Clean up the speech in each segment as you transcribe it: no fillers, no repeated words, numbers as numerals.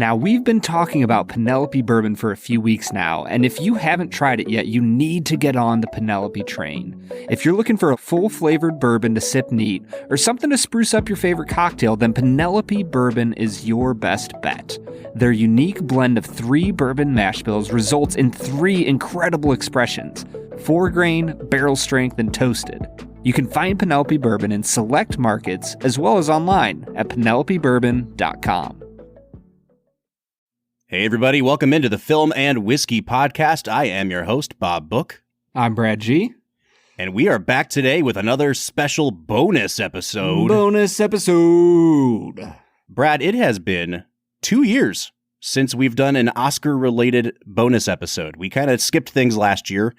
Now, we've been talking about Penelope bourbon for a few weeks now, and if you haven't tried it yet, you need to get on the Penelope train. If you're looking for a full-flavored bourbon to sip neat, or something to spruce up your favorite cocktail, then Penelope bourbon is your best bet. Their unique blend of 3 bourbon mash bills results in 3 incredible expressions: 4-grain, barrel strength, and toasted. You can find Penelope bourbon in select markets, as well as online at penelopebourbon.com. Hey everybody, welcome into the Film and Whiskey Podcast. I am your host, Bob Book. I'm Brad G. And we are back today with another special bonus episode. Brad, it has been 2 years since we've done an Oscar-related bonus episode. We kind of skipped things last year.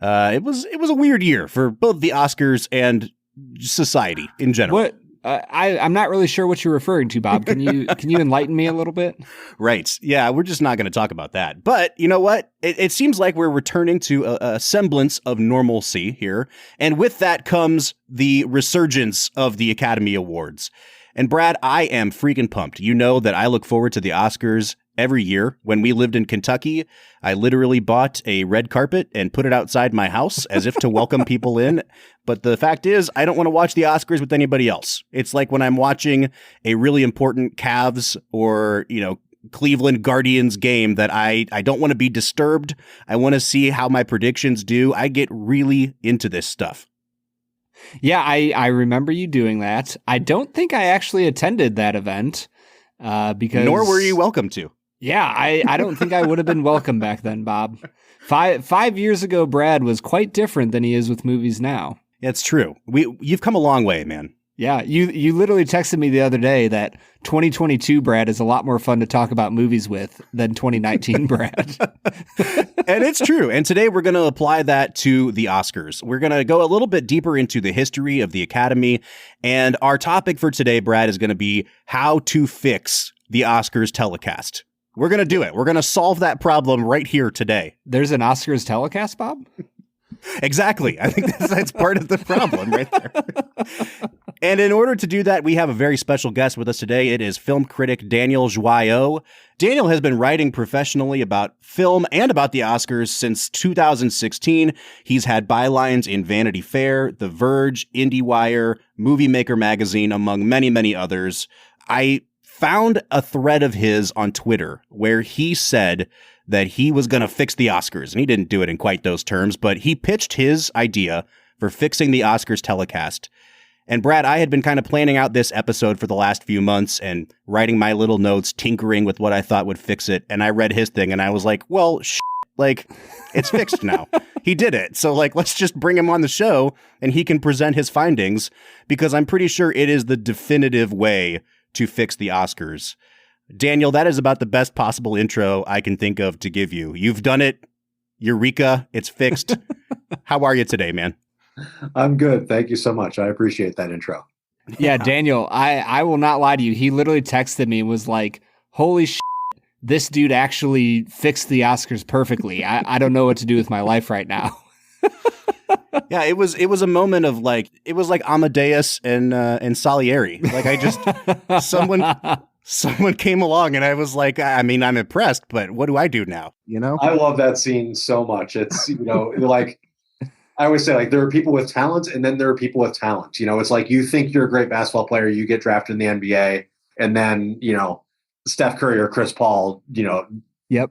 It was a weird year for both the Oscars and society in general. What? I'm not really sure what you're referring to, Bob. Can you enlighten me a little bit? Right. Yeah, we're just not going to talk about that. But you know what? It seems like we're returning to a semblance of normalcy here. And with that comes the resurgence of the Academy Awards. And Brad, I am freaking pumped. You know that I look forward to the Oscars every year. When we lived in Kentucky, I literally bought a red carpet and put it outside my house as if to welcome people in. But the fact is, I don't want to watch the Oscars with anybody else. It's like when I'm watching a really important Cavs or, Cleveland Guardians game that I don't want to be disturbed. I want to see how my predictions do. I get really into this stuff. Yeah, I remember you doing that. I don't think I actually attended that event because... Nor were you welcome to. Yeah, I don't think I would have been welcome back then, Bob. Five years ago, Brad was quite different than he is with movies now. It's true. You've come a long way, man. Yeah, you literally texted me the other day that 2022 Brad is a lot more fun to talk about movies with than 2019 Brad. And it's true. And today we're going to apply that to the Oscars. We're going to go a little bit deeper into the history of the Academy. And our topic for today, Brad, is going to be how to fix the Oscars telecast. We're going to do it. We're going to solve that problem right here today. There's an Oscars telecast, Bob? Exactly. I think that's part of the problem right there. And in order to do that, we have a very special guest with us today. It is film critic Daniel Joyaux. Daniel has been writing professionally about film and about the Oscars since 2016. He's had bylines in Vanity Fair, The Verge, IndieWire, Movie Maker magazine, among many, many others. I found a thread of his on Twitter where he said that he was going to fix the Oscars. And he didn't do it in quite those terms, but he pitched his idea for fixing the Oscars telecast. And Brad, I had been kind of planning out this episode for the last few months and writing my little notes, tinkering with what I thought would fix it. And I read his thing and I was like, well, it's fixed now. He did it. So let's just bring him on the show and he can present his findings, because I'm pretty sure it is the definitive way to fix the Oscars. Daniel, that is about the best possible intro I can think of to give you. You've done it. Eureka. It's fixed. How are you today, man? I'm good. Thank you so much. I appreciate that intro. Yeah, Daniel, I will not lie to you. He literally texted me and was like, holy shit, this dude actually fixed the Oscars perfectly. I don't know what to do with my life right now. Yeah, it was a moment of it was like Amadeus and Salieri. Someone came along and I was like, I'm impressed, but what do I do now? I love that scene so much. It's, I always say, there are people with talent and then there are people with talent. It's like you think you're a great basketball player, you get drafted in the NBA, and then, Steph Curry or Chris Paul, yep,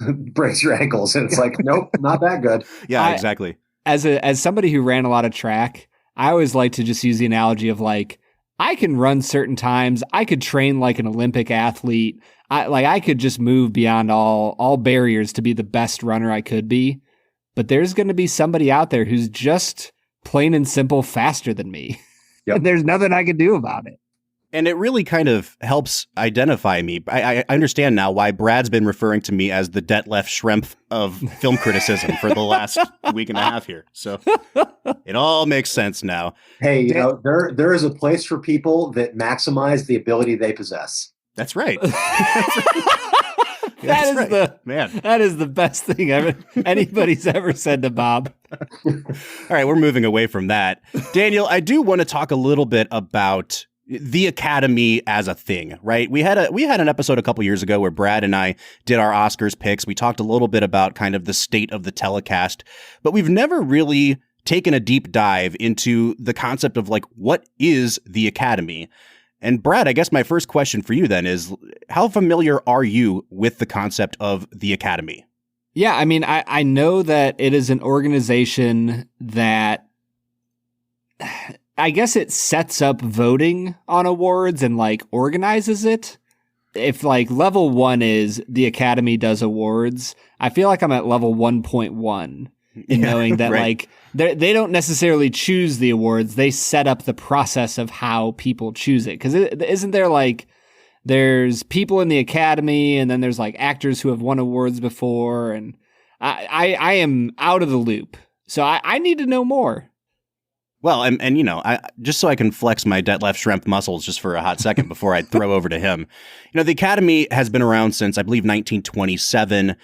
breaks your ankles. And it's like, nope, not that good. Yeah, exactly. As somebody who ran a lot of track, I always like to just use the analogy of I can run certain times. I could train like an Olympic athlete. I could just move beyond all barriers to be the best runner I could be. But there's going to be somebody out there who's just plain and simple faster than me. Yep. And there's nothing I can do about it. And it really kind of helps identify me. I understand now why Brad's been referring to me as the Detlef Schrempf of film criticism for the last week and a half here. So it all makes sense now. Hey, there is a place for people that maximize the ability they possess. That's right. That is the best thing anybody's ever said to Bob. All right, we're moving away from that. Daniel, I do want to talk a little bit about the Academy as a thing, right? We had an episode a couple years ago where Brad and I did our Oscars picks. We talked a little bit about kind of the state of the telecast, but we've never really taken a deep dive into the concept of like, what is the Academy? And Brad, I guess my first question for you then is, how familiar are you with the concept of the Academy? Yeah, I mean, I know that it is an organization that I guess it sets up voting on awards and like organizes it. If like level 1 is the Academy does awards, I feel like I'm at level 1.1 in knowing that right. like they don't necessarily choose the awards. They set up the process of how people choose it. Because isn't there like there's people in the Academy and then there's like actors who have won awards before. And I am out of the loop. So I need to know more. Well, and you know, just so I can flex my Detlef Schrempf muscles just for a hot second before I throw over to him. You know, the Academy has been around since, I believe, 1927.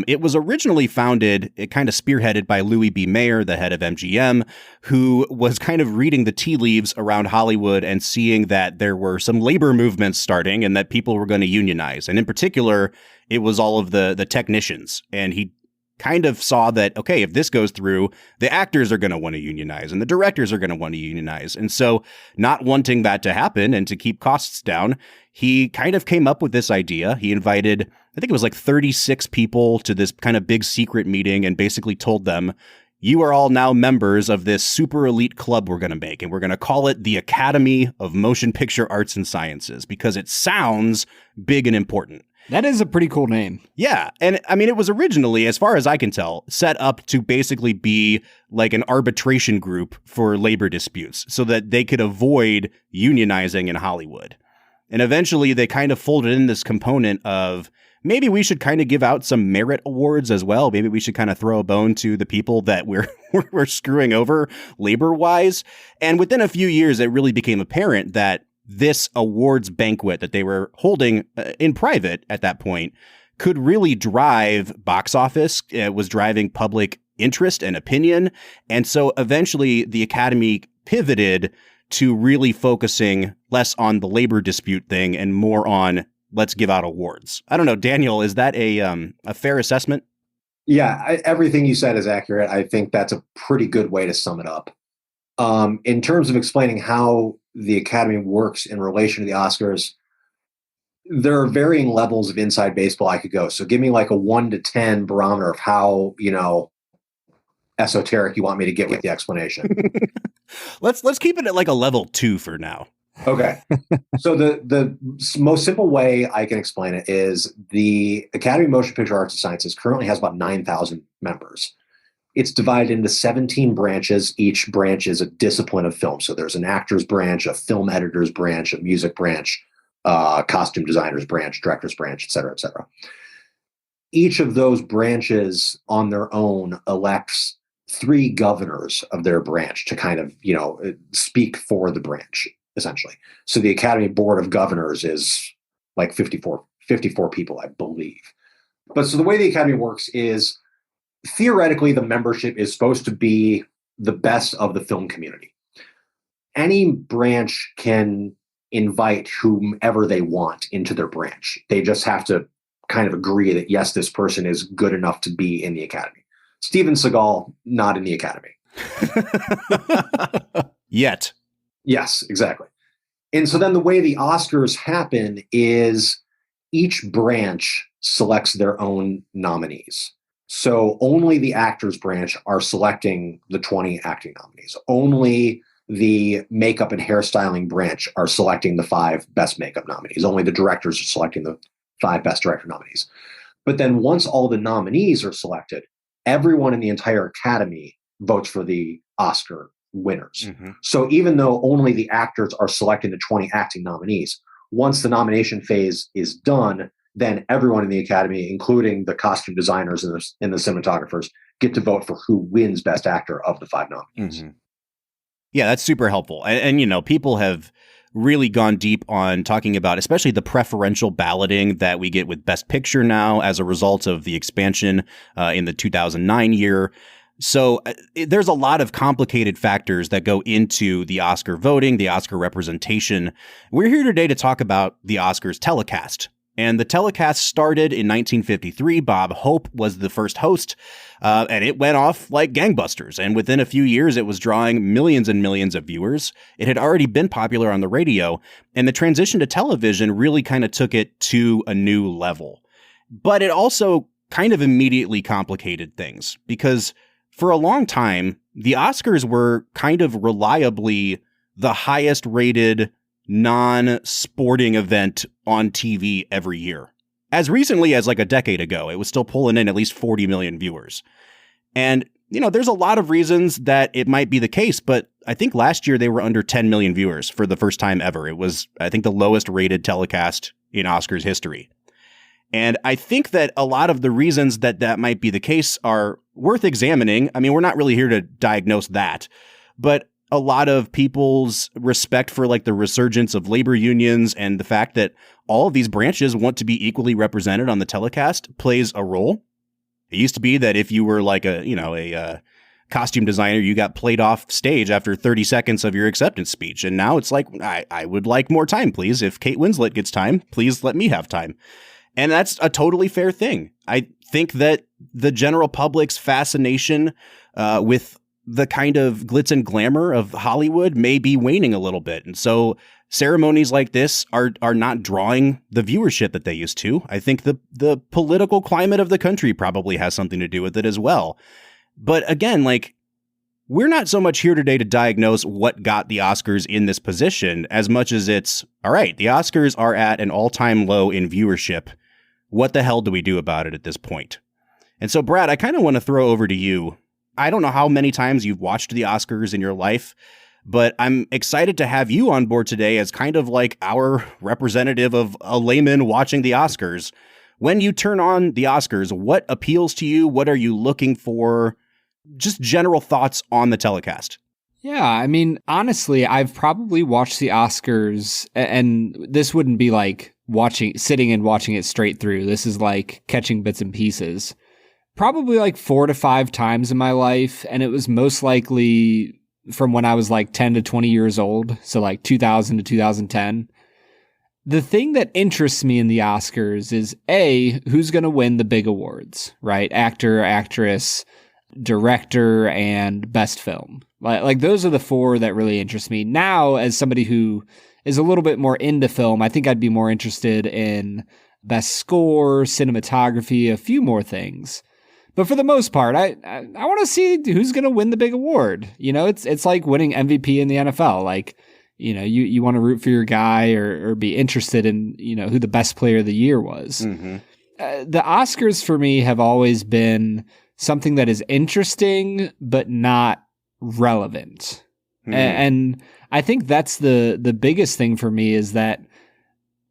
It was originally founded, it kind of spearheaded by Louis B. Mayer, the head of MGM, who was kind of reading the tea leaves around Hollywood and seeing that there were some labor movements starting and that people were going to unionize. And in particular, it was all of the technicians. And he kind of saw that, okay, if this goes through, the actors are going to want to unionize and the directors are going to want to unionize. And so not wanting that to happen and to keep costs down, he kind of came up with this idea. He invited, I think it was like 36 people to this kind of big secret meeting and basically told them, you are all now members of this super elite club we're going to make, and we're going to call it the Academy of Motion Picture Arts and Sciences because it sounds big and important. That is a pretty cool name. Yeah. And I mean, it was originally, as far as I can tell, set up to basically be like an arbitration group for labor disputes so that they could avoid unionizing in Hollywood. And eventually they kind of folded in this component of maybe we should kind of give out some merit awards as well. Maybe we should kind of throw a bone to the people that we're screwing over labor wise. And within a few years, it really became apparent that this awards banquet that they were holding in private at that point could really drive box office. It was driving public interest and opinion. And so eventually the Academy pivoted to really focusing less on the labor dispute thing and more on let's give out awards. I don't know, Daniel, is that a fair assessment? Yeah, everything you said is accurate. I think that's a pretty good way to sum it up. In terms of explaining how the Academy works in relation to the Oscars, there are varying levels of inside baseball I could go. So give me like a 1 to 10 barometer of how, esoteric you want me to get with the explanation. Let's keep it at like a level 2 for now. Okay. So the most simple way I can explain it is the Academy of Motion Picture Arts and Sciences currently has about 9,000 members. It's divided into 17 branches. Each branch is a discipline of film. So there's an actor's branch, a film editor's branch, a music branch, costume designer's branch, director's branch, et cetera, et cetera. Each of those branches on their own elects 3 governors of their branch to kind of, speak for the branch, essentially. So the Academy Board of Governors is like 54 people, I believe. But so the way the Academy works is, theoretically, the membership is supposed to be the best of the film community. Any branch can invite whomever they want into their branch. They just have to kind of agree that, yes, this person is good enough to be in the Academy. Steven Seagal, not in the Academy. Yet. Yes, exactly. And so then the way the Oscars happen is each branch selects their own nominees. So only the actors branch are selecting the 20 acting nominees. Only the makeup and hairstyling branch are selecting the 5 best makeup nominees. Only the directors are selecting the 5 best director nominees. But then once all the nominees are selected, everyone in the entire Academy votes for the Oscar winners. Mm-hmm. So even though only the actors are selecting the 20 acting nominees, once the nomination phase is done, then everyone in the Academy, including the costume designers and the cinematographers, get to vote for who wins Best Actor of the 5 nominees. Mm-hmm. Yeah, that's super helpful. And people have really gone deep on talking about, especially the preferential balloting that we get with Best Picture now as a result of the expansion in the 2009 year. So there's a lot of complicated factors that go into the Oscar voting, the Oscar representation. We're here today to talk about the Oscars telecast. And the telecast started in 1953. Bob Hope was the first host, and it went off like gangbusters. And within a few years, it was drawing millions and millions of viewers. It had already been popular on the radio, and the transition to television really kind of took it to a new level. But it also kind of immediately complicated things, because for a long time, the Oscars were kind of reliably the highest rated non-sporting event on TV every year. As recently as like a decade ago, it was still pulling in at least 40 million viewers. And, there's a lot of reasons that it might be the case, but I think last year they were under 10 million viewers for the first time ever. It was, I think, the lowest rated telecast in Oscars history. And I think that a lot of the reasons that might be the case are worth examining. I mean, we're not really here to diagnose that, but a lot of people's respect for like the resurgence of labor unions and the fact that all of these branches want to be equally represented on the telecast plays a role. It used to be that if you were like a costume designer, you got played off stage after 30 seconds of your acceptance speech. And now it's like, I would like more time, please. If Kate Winslet gets time, please let me have time. And that's a totally fair thing. I think that the general public's fascination with the kind of glitz and glamour of Hollywood may be waning a little bit. And so ceremonies like this are not drawing the viewership that they used to. I think the political climate of the country probably has something to do with it as well. But again, like, we're not so much here today to diagnose what got the Oscars in this position as much as it's, all right, the Oscars are at an all-time low in viewership. What the hell do we do about it at this point? And so, Brad, I kind of want to throw over to you. I don't know how many times you've watched the Oscars in your life, but I'm excited to have you on board today as kind of like our representative of a layman watching the Oscars. When you turn on the Oscars, what appeals to you? What are you looking for? Just general thoughts on the telecast. Yeah, I mean, honestly, I've probably watched the Oscars, and this wouldn't be like sitting and watching it straight through. This is like catching bits and pieces. Probably like 4 to 5 times in my life, and it was most likely from when I was like 10 to 20 years old, so like 2000 to 2010. The thing that interests me in the Oscars is A, who's going to win the big awards, right? Actor, actress, director, and best film. Like those are the 4 that really interest me. Now, as somebody who is a little bit more into film, I think I'd be more interested in best score, cinematography, a few more things. But for the most part, I want to see who's going to win the big award. It's like winning MVP in the NFL. Like, you want to root for your guy or be interested in, who the best player of the year was. Mm-hmm. The Oscars for me have always been something that is interesting, but not relevant. Mm-hmm. And I think that's the biggest thing for me, is that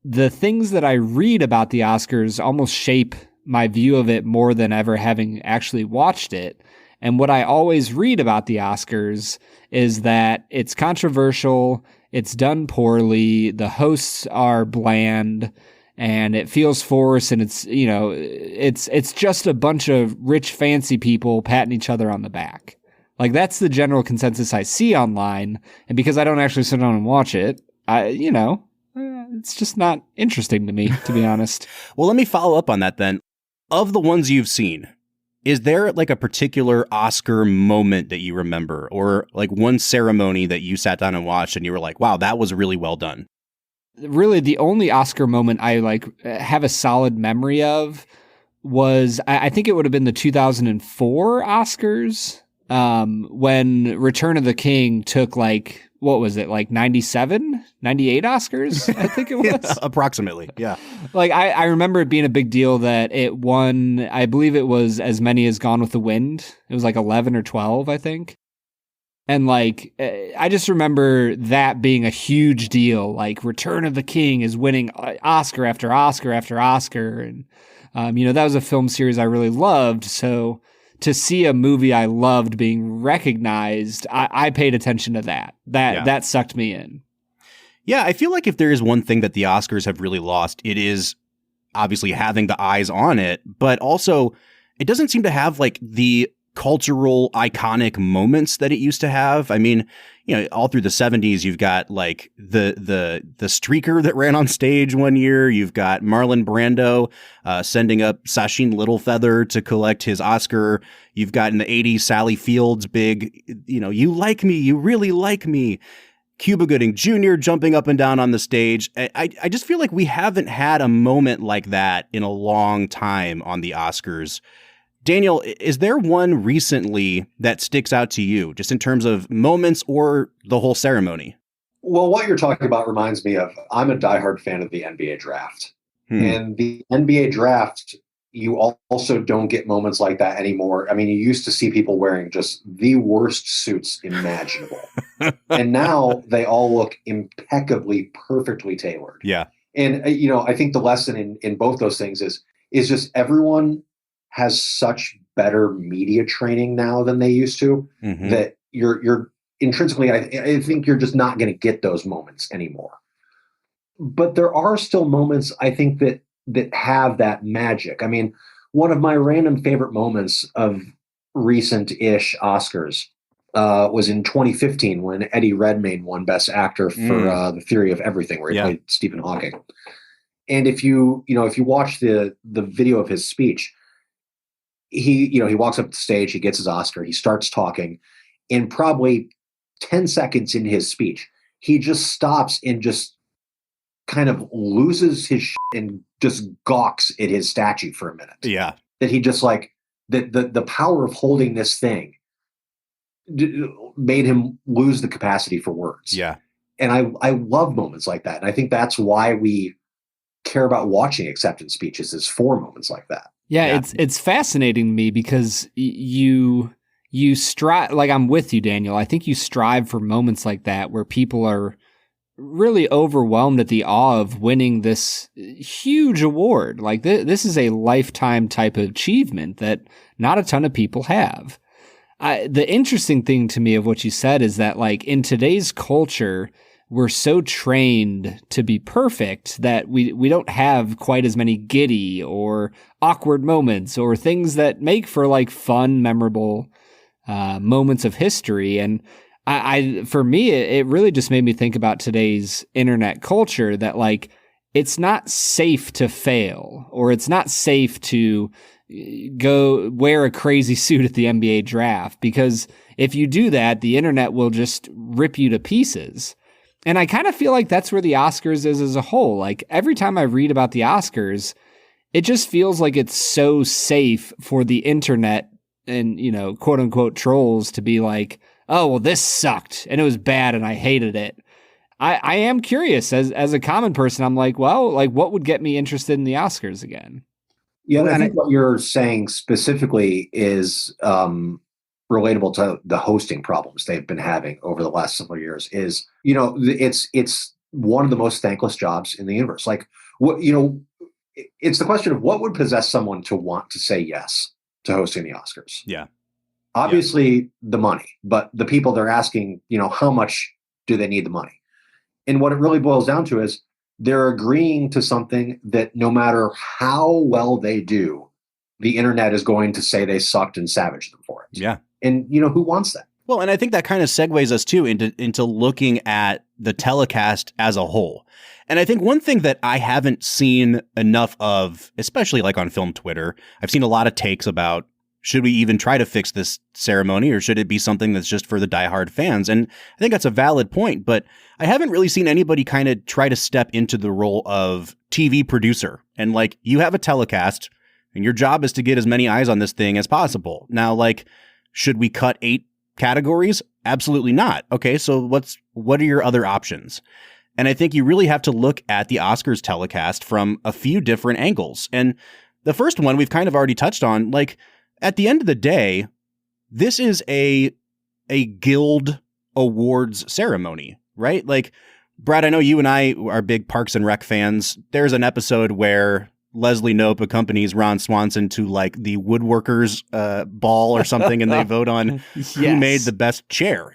the things that I read about the Oscars almost shape my view of it more than ever having actually watched it. And what I always read about the Oscars is that it's controversial, it's done poorly, the hosts are bland, and it feels forced, and it's just a bunch of rich, fancy people patting each other on the back. Like, that's the general consensus I see online, and because I don't actually sit down and watch it, it's just not interesting to me, to be honest. Well, let me follow up on that then. Of the ones you've seen, is there like a particular Oscar moment that you remember, or like one ceremony that you sat down and watched and you were like, wow, that was really well done? Really, the only Oscar moment I have a solid memory of was, I think it would have been the 2004 Oscars, when Return of the King took like, what was it, like 97, 98 Oscars, I think it was? Yeah, approximately, yeah. Like, I remember it being a big deal that it won, I believe it was as many as Gone with the Wind. It was like 11 or 12, I think. And like, I just remember that being a huge deal. Like, Return of the King is winning Oscar after Oscar after Oscar. And, that was a film series I really loved. So to see a movie I loved being recognized, I paid attention to that. That sucked me in. Yeah, I feel like if there is one thing that the Oscars have really lost, it is obviously having the eyes on it, but also it doesn't seem to have like the cultural iconic moments that it used to have. I mean, all through the 70s, you've got like the streaker that ran on stage one year. You've got Marlon Brando sending up Sacheen Littlefeather to collect his Oscar. You've got in the 80s, Sally Field's big, you like me, you really like me. Cuba Gooding Jr. jumping up and down on the stage. I just feel like we haven't had a moment like that in a long time on the Oscars. Daniel, is there one recently that sticks out to you, just in terms of moments or the whole ceremony? Well, what you're talking about reminds me of, I'm a diehard fan of the NBA draft. And the NBA draft, you also don't get moments like that anymore. I mean, you used to see people wearing just the worst suits imaginable. And now they all look impeccably, perfectly tailored. Yeah. And, I think the lesson in both those things is just everyone has such better media training now than they used to, that you're intrinsically, I think you're just not going to get those moments anymore. But there are still moments, I think, that have that magic. I mean, one of my random favorite moments of recent-ish Oscars was in 2015 when Eddie Redmayne won Best Actor for The Theory of Everything, where he played Stephen Hawking. And if you watch the video of his speech, he walks up to the stage, he gets his Oscar, he starts talking, and probably 10 seconds in his speech, he just stops and just kind of loses his shit and just gawks at his statue for a minute. Yeah. That he just like, the power of holding this thing made him lose the capacity for words. Yeah. And I love moments like that. And I think that's why we care about watching acceptance speeches, is for moments like that. Yeah. It's fascinating to me because you strive, like, I'm with you, Daniel. I think you strive for moments like that where people are really overwhelmed at the awe of winning this huge award. Like this is a lifetime type of achievement that not a ton of people have. The interesting thing to me of what you said is that, like, in today's culture, we're so trained to be perfect that we don't have quite as many giddy or awkward moments or things that make for like fun, memorable moments of history. And for me, it really just made me think about today's internet culture, that like, it's not safe to fail, or it's not safe to go wear a crazy suit at the NBA draft, because if you do that, the internet will just rip you to pieces. And I kind of feel like that's where the Oscars is as a whole. Like, every time I read about the Oscars, it just feels like it's so safe for the internet and, quote unquote trolls to be like, oh, well, this sucked and it was bad and I hated it. I am curious as a common person. I'm like, well, like, what would get me interested in the Oscars again? Yeah, I think what you're saying specifically is relatable to the hosting problems they've been having over the last several years. Is, it's one of the most thankless jobs in the universe. Like, what, it's the question of what would possess someone to want to say yes to hosting the Oscars. Yeah. Obviously the money, but the people they're asking, how much do they need the money? And what it really boils down to is they're agreeing to something that no matter how well they do, the internet is going to say they sucked and savage them for it. Yeah. And, who wants that? Well, and I think that kind of segues us too into looking at the telecast as a whole. And I think one thing that I haven't seen enough of, especially like on film Twitter, I've seen a lot of takes about, should we even try to fix this ceremony, or should it be something that's just for the diehard fans? And I think that's a valid point, but I haven't really seen anybody kind of try to step into the role of TV producer. And like, you have a telecast and your job is to get as many eyes on this thing as possible. Now, like, should we cut 8 categories? Absolutely not. Okay, so what are your other options? And I think you really have to look at the Oscars telecast from a few different angles. And the first one we've kind of already touched on, like, at the end of the day, this is a guild awards ceremony, right? Like, Brad, I know you and I are big Parks and Rec fans. There's an episode where Leslie Knope accompanies Ron Swanson to like the woodworkers ball or something, and they vote on who made the best chair,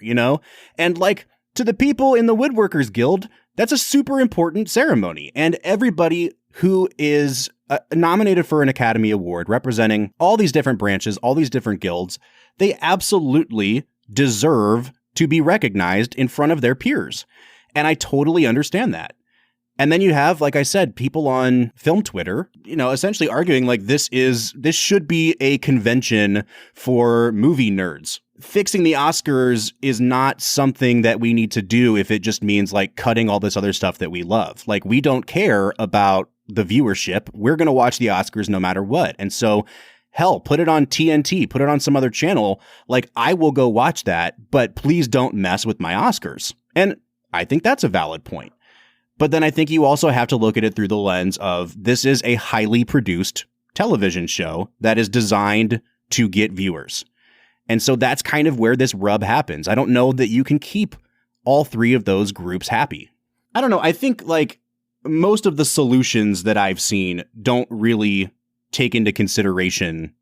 And like, to the people in the Woodworkers Guild, that's a super important ceremony. And everybody who is nominated for an Academy Award representing all these different branches, all these different guilds, they absolutely deserve to be recognized in front of their peers. And I totally understand that. And then you have, like I said, people on film Twitter, essentially arguing like this should be a convention for movie nerds. Fixing the Oscars is not something that we need to do if it just means like cutting all this other stuff that we love. Like, we don't care about the viewership. We're going to watch the Oscars no matter what. And so, hell, put it on TNT, put it on some other channel. Like, I will go watch that, but please don't mess with my Oscars. And I think that's a valid point. But then I think you also have to look at it through the lens of this is a highly produced television show that is designed to get viewers. And so that's kind of where this rub happens. I don't know that you can keep all three of those groups happy. I don't know. I think like most of the solutions that I've seen don't really take into consideration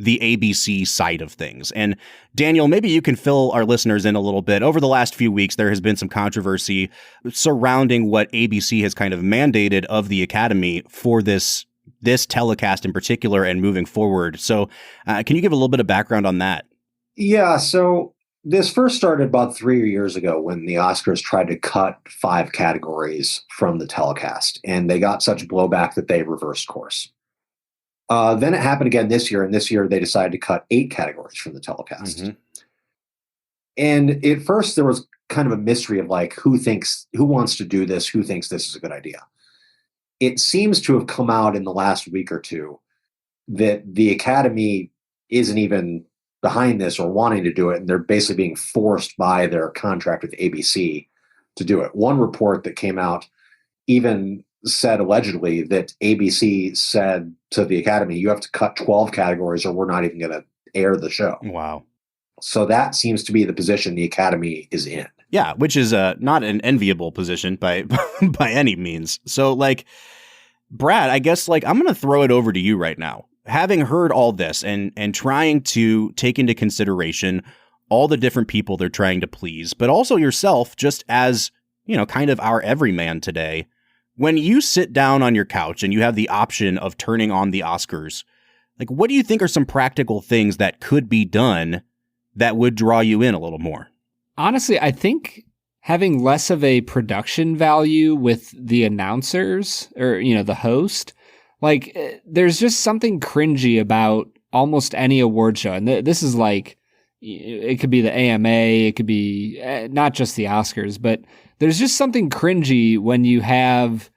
the ABC side of things. And Daniel, maybe you can fill our listeners in a little bit. Over the last few weeks, there has been some controversy surrounding what ABC has kind of mandated of the Academy for this telecast in particular and moving forward. So can you give a little bit of background on that? Yeah, so this first started about 3 years ago when the Oscars tried to cut 5 categories from the telecast, and they got such blowback that they reversed course. Then it happened again this year, and this year they decided to cut 8 categories from the telecast. Mm-hmm. And at first there was kind of a mystery of like, who wants to do this? Who thinks this is a good idea? It seems to have come out in the last week or two that the Academy isn't even behind this or wanting to do it, and they're basically being forced by their contract with ABC to do it. One report that came out even said allegedly that ABC said to the Academy, you have to cut 12 categories or we're not even going to air the show. Wow. So that seems to be the position the Academy is in. Yeah, which is not an enviable position by by any means. So like, Brad, I guess like I'm going to throw it over to you right now. Having heard all this and trying to take into consideration all the different people they're trying to please, but also yourself just as, kind of our everyman today. When you sit down on your couch and you have the option of turning on the Oscars, like, what do you think are some practical things that could be done that would draw you in a little more? Honestly, I think having less of a production value with the announcers or, the host, like, there's just something cringy about almost any award show. And this is like, it could be the AMA, it could be not just the Oscars, but there's just something cringy when you have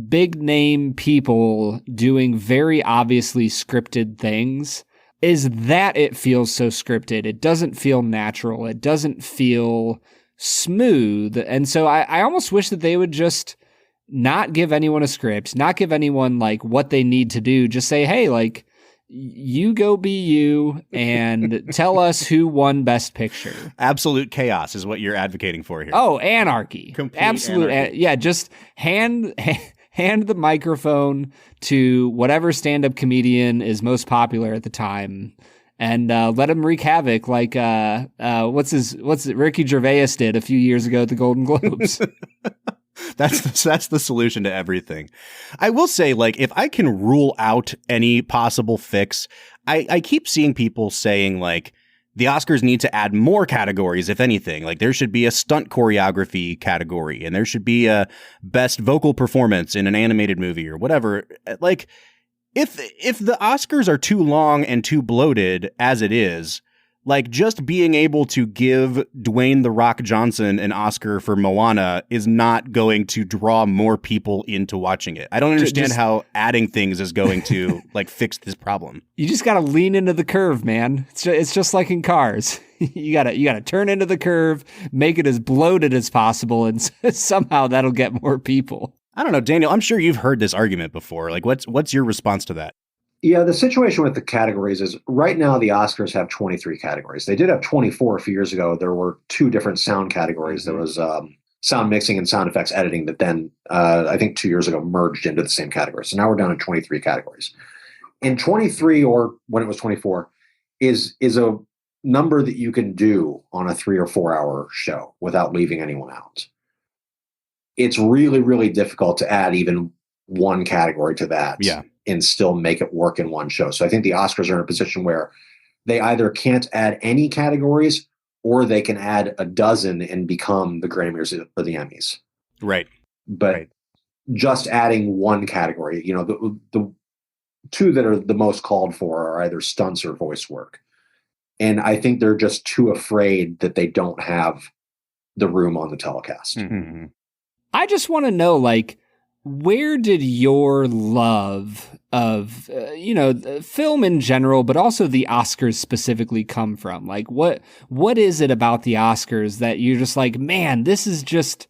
big name people doing very obviously scripted things, is that it feels so scripted. It doesn't feel natural. It doesn't feel smooth. And so I almost wish that they would just not give anyone a script, not give anyone like what they need to do. Just say, hey, like, you go be you and tell us who won Best Picture. Absolute chaos is what you're advocating for here. Oh, anarchy. Complete absolute anarchy. Yeah, just hand the microphone to whatever stand-up comedian is most popular at the time and let him wreak havoc like what's Ricky Gervais did a few years ago at the Golden Globes. That's the solution to everything. I will say, like, if I can rule out any possible fix, I keep seeing people saying, like, the Oscars need to add more categories, if anything. Like, there should be a stunt choreography category, and there should be a best vocal performance in an animated movie or whatever. Like, if the Oscars are too long and too bloated as it is, like, just being able to give Dwayne "The Rock" Johnson an Oscar for Moana is not going to draw more people into watching it. I don't understand how adding things is going to like fix this problem. You just got to lean into the curve, man. It's just like in cars. You gotta turn into the curve, make it as bloated as possible, and somehow that'll get more people. I don't know, Daniel. I'm sure you've heard this argument before. Like, what's your response to that? Yeah, the situation with the categories is right now the Oscars have 23 categories. They did have 24 a few years ago. There were 2 different sound categories. There was sound mixing and sound effects editing that then, I think 2 years ago, merged into the same category. So now we're down to 23 categories. And 23, or when it was 24, is a number that you can do on a 3 or 4 hour show without leaving anyone out. It's really, really difficult to add even one category to that and still make it work in one show. So I think the Oscars are in a position where they either can't add any categories or they can add a dozen and become the Grammys or the Emmys. Right. But just adding one category, the two that are the most called for are either stunts or voice work. And I think they're just too afraid that they don't have the room on the telecast. Mm-hmm. I just want to know, like, where did your love of, film in general, but also the Oscars specifically come from? Like, what is it about the Oscars that you're just like, man, this is just...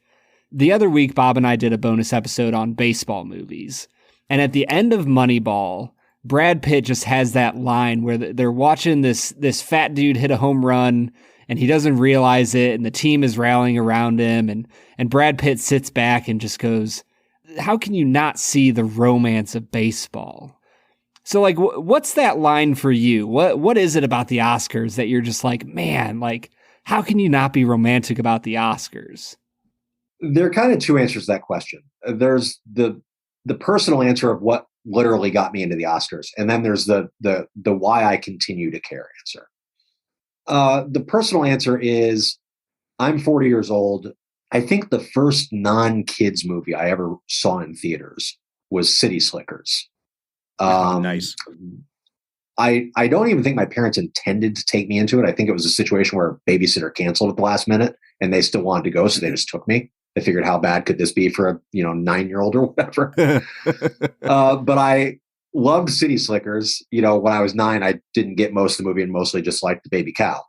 The other week, Bob and I did a bonus episode on baseball movies. And at the end of Moneyball, Brad Pitt just has that line where they're watching this fat dude hit a home run and he doesn't realize it, and the team is rallying around him, and Brad Pitt sits back and just goes, how can you not see the romance of baseball? So, like, what's that line for you? What is it about the Oscars that you're just like, man, like, how can you not be romantic about the Oscars? There are kind of two answers to that question. There's the personal answer of what literally got me into the Oscars, and then there's the why I continue to care answer. The personal answer is I'm 40 years old. I think the first non-kids movie I ever saw in theaters was City Slickers. Nice. I don't even think my parents intended to take me into it. I think it was a situation where a babysitter canceled at the last minute and they still wanted to go, so they just took me. They figured, how bad could this be for a 9-year-old or whatever? But I loved City Slickers. When I was 9, I didn't get most of the movie and mostly just liked the baby cow.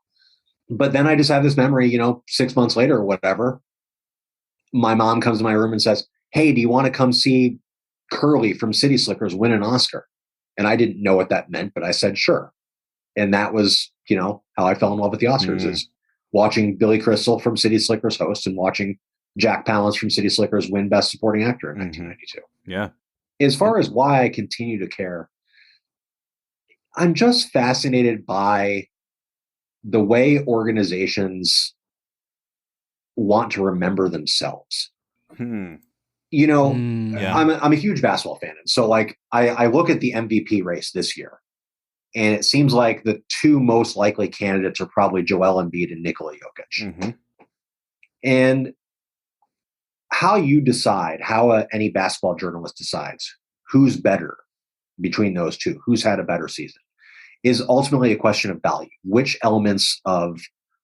But then I just have this memory, 6 months later or whatever, my mom comes to my room and says, hey, do you want to come see Curly from City Slickers win an Oscar? And I didn't know what that meant, but I said, sure. And that was, how I fell in love with the Oscars, is watching Billy Crystal from City Slickers host and watching Jack Palance from City Slickers win Best Supporting Actor in 1992. Yeah. As far as why I continue to care, I'm just fascinated by the way organizations want to remember themselves. Hmm. I'm a huge basketball fan. And so like I look at the MVP race this year, and it seems like the two most likely candidates are probably Joel Embiid and Nikola Jokic. Mm-hmm. And how you decide, how any basketball journalist decides who's better between those two, who's had a better season, is ultimately a question of value. Which elements of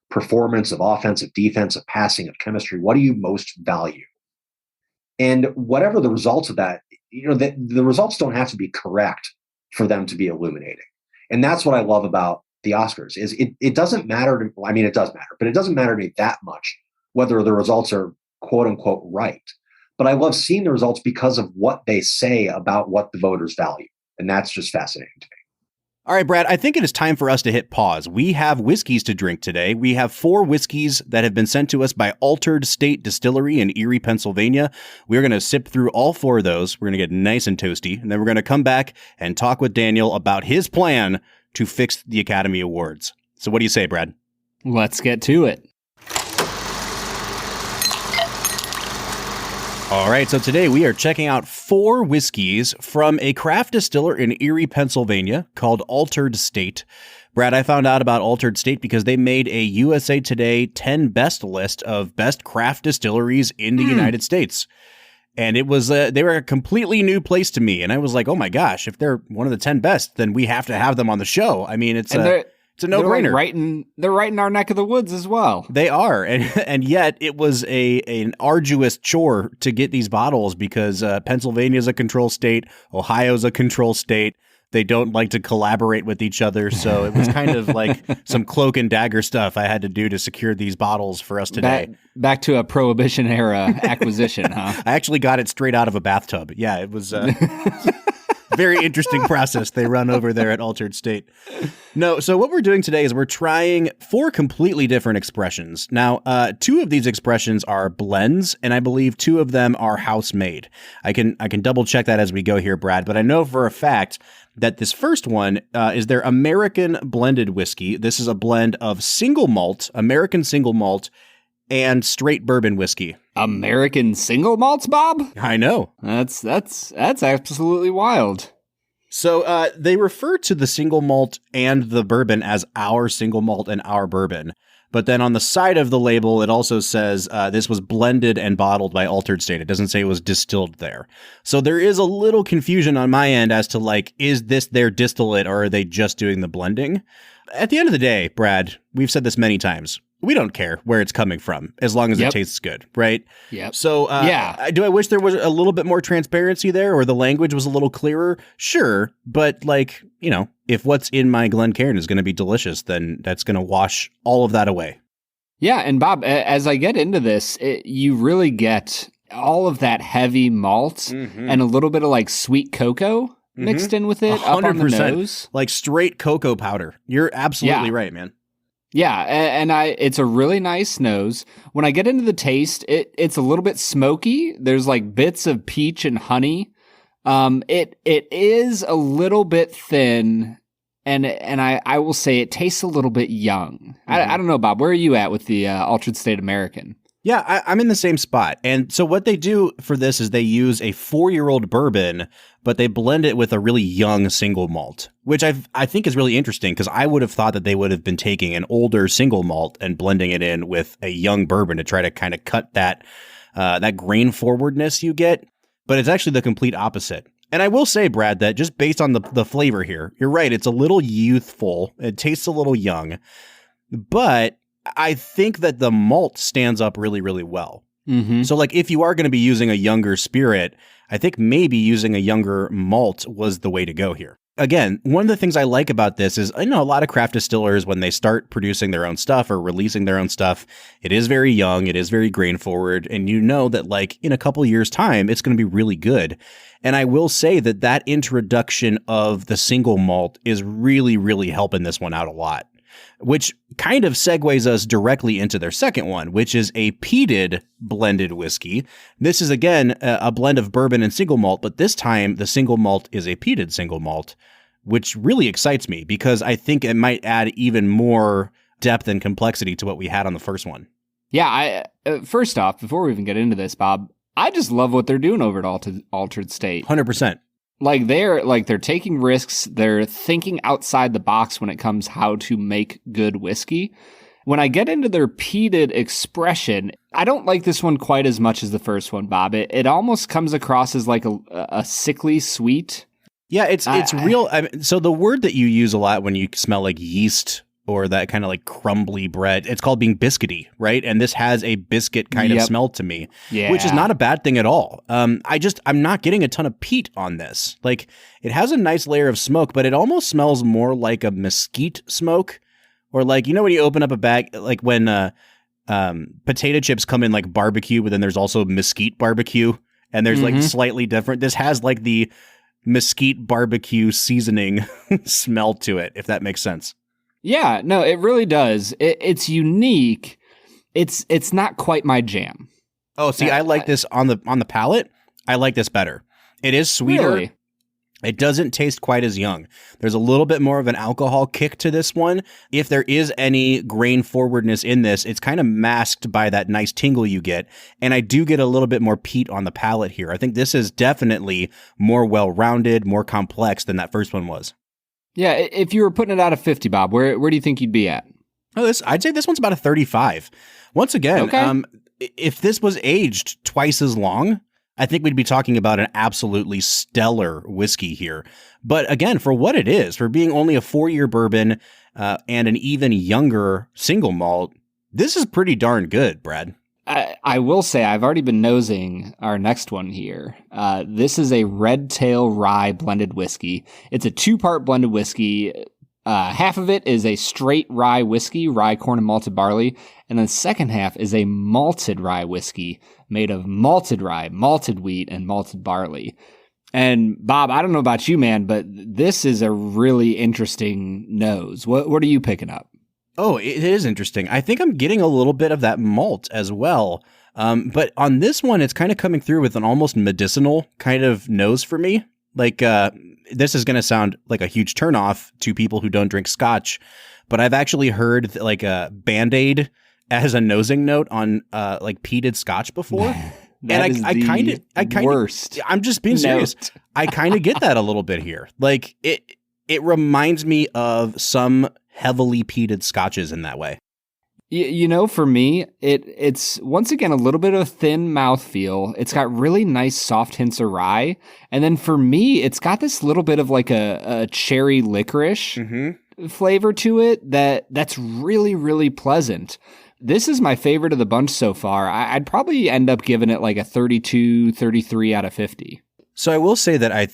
performance, of offense, of defense, of passing, of chemistry, what do you most value? And whatever the results of that, the results don't have to be correct for them to be illuminating. And that's what I love about the Oscars, is it doesn't matter to, I mean, it does matter, but it doesn't matter to me that much whether the results are quote unquote right. But I love seeing the results because of what they say about what the voters value. And that's just fascinating to me. All right, Brad, I think it is time for us to hit pause. We have whiskeys to drink today. We have 4 whiskeys that have been sent to us by Altered State Distillery in Erie, Pennsylvania. We're going to sip through all 4 of those. We're going to get nice and toasty. And then we're going to come back and talk with Daniel about his plan to fix the Academy Awards. So what do you say, Brad? Let's get to it. All right, so today we are checking out 4 whiskeys from a craft distiller in Erie, Pennsylvania called Altered State. Brad, I found out about Altered State because they made a USA Today 10 best list of best craft distilleries in the United States. And it was they were a completely new place to me. And I was like, oh my gosh, if they're one of the 10 best, then we have to have them on the show. I mean, it's a no-brainer. They're right in our neck of the woods as well. They are. And yet it was an arduous chore to get these bottles because Pennsylvania is a control state. Ohio's a control state. They don't like to collaborate with each other. So it was kind of like some cloak and dagger stuff I had to do to secure these bottles for us today. Back to a Prohibition era acquisition, huh? I actually got it straight out of a bathtub. Yeah, it was very interesting process they run over there at Altered State. No, so what we're doing today is we're trying 4 completely different expressions. Now, 2 of these expressions are blends, and I believe 2 of them are house-made. I can double check that as we go here, Brad, but I know for a fact that this first one is their American blended whiskey. This is a blend of single malt, American single malt, and straight bourbon whiskey. American single malts, Bob? I know. That's absolutely wild. So they refer to the single malt and the bourbon as our single malt and our bourbon. But then on the side of the label, it also says this was blended and bottled by Altered State. It doesn't say it was distilled there. So there is a little confusion on my end as to like, is this their distillate or are they just doing the blending? At the end of the day, Brad, we've said this many times. We don't care where it's coming from as long as it tastes good, right? Yep. So do I wish there was a little bit more transparency there or the language was a little clearer? Sure. But like, you know, if what's in my Glencairn is going to be delicious, then that's going to wash all of that away. Yeah. And Bob, as I get into this, you really get all of that heavy malt and a little bit of like sweet cocoa mixed in with it 100%. Up on the nose. Like straight cocoa powder. You're absolutely right, man. Yeah, and it's a really nice nose. When I get into the taste, it's a little bit smoky. There's like bits of peach and honey. It is a little bit thin, and I will say it tastes a little bit young. I don't know, Bob. Where are you at with the Altered State American? Yeah, I'm in the same spot. And so what they do for this is they use a 4-year-old bourbon, but they blend it with a really young single malt, which I think is really interesting because I would have thought that they would have been taking an older single malt and blending it in with a young bourbon to try to kind of cut that grain forwardness you get. But it's actually the complete opposite. And I will say, Brad, that just based on the flavor here, you're right. It's a little youthful. It tastes a little young, but I think that the malt stands up really, really well. So like if you are going to be using a younger spirit, I think maybe using a younger malt was the way to go here. Again, one of the things I like about this is I know a lot of craft distillers, when they start producing their own stuff or releasing their own stuff, it is very young, it is very grain forward, and you know that like in a couple years time, it's going to be really good. And I will say that introduction of the single malt is really, really helping this one out a lot. Which kind of segues us directly into their second one, which is a peated blended whiskey. This is, again, a blend of bourbon and single malt, but this time the single malt is a peated single malt, which really excites me because I think it might add even more depth and complexity to what we had on the first one. Yeah, first off, before we even get into this, Bob, I just love what they're doing over at Altered State. 100%. Like they're taking risks. They're thinking outside the box when it comes how to make good whiskey. When I get into their peated expression, I don't like this one quite as much as the first one, Bob. It almost comes across as like a sickly sweet. Yeah, it's real. I mean, so the word that you use a lot when you smell like yeast or that kind of like crumbly bread, it's called being biscuity, right? And this has a biscuit kind of smell to me, which is not a bad thing at all. I'm not getting a ton of peat on this. Like it has a nice layer of smoke, but it almost smells more like a mesquite smoke, or like, you know, when you open up a bag, like when potato chips come in like barbecue, but then there's also mesquite barbecue, and there's like slightly different. This has like the mesquite barbecue seasoning smell to it, if that makes sense. Yeah, no, it really does. It's unique. It's not quite my jam. Oh, see, I like this on the palate. I like this better. It is sweeter. Really? It doesn't taste quite as young. There's a little bit more of an alcohol kick to this one. If there is any grain forwardness in this, it's kind of masked by that nice tingle you get. And I do get a little bit more peat on the palate here. I think this is definitely more well-rounded, more complex than that first one was. Yeah, if you were putting it out of 50, Bob, where do you think you'd be at? Oh, I'd say this one's about a 35. Once again, if this was aged twice as long, I think we'd be talking about an absolutely stellar whiskey here. But again, for what it is, for being only a 4-year bourbon and an even younger single malt, this is pretty darn good, Brad. I will say I've already been nosing our next one here. This is a Red Tail Rye blended whiskey. It's a 2-part blended whiskey. Half of it is a straight rye whiskey, rye, corn, and malted barley. And the second half is a malted rye whiskey made of malted rye, malted wheat, and malted barley. And Bob, I don't know about you, man, but this is a really interesting nose. What are you picking up? Oh, it is interesting. I think I'm getting a little bit of that malt as well. But on this one, it's kind of coming through with an almost medicinal kind of nose for me. Like, this is going to sound like a huge turnoff to people who don't drink scotch, but I've actually heard like a Band-Aid as a nosing note on like peated scotch before. And I kind of worst. I'm just being serious. I kind of get that a little bit here. Like it reminds me of some heavily peated scotches in that way. You know, for me, it's once again a little bit of a thin mouthfeel. It's got really nice soft hints of rye. And then for me, it's got this little bit of like a cherry licorice flavor to it that's really, really pleasant. This is my favorite of the bunch so far. I'd probably end up giving it like a 32, 33 out of 50. So I will say that I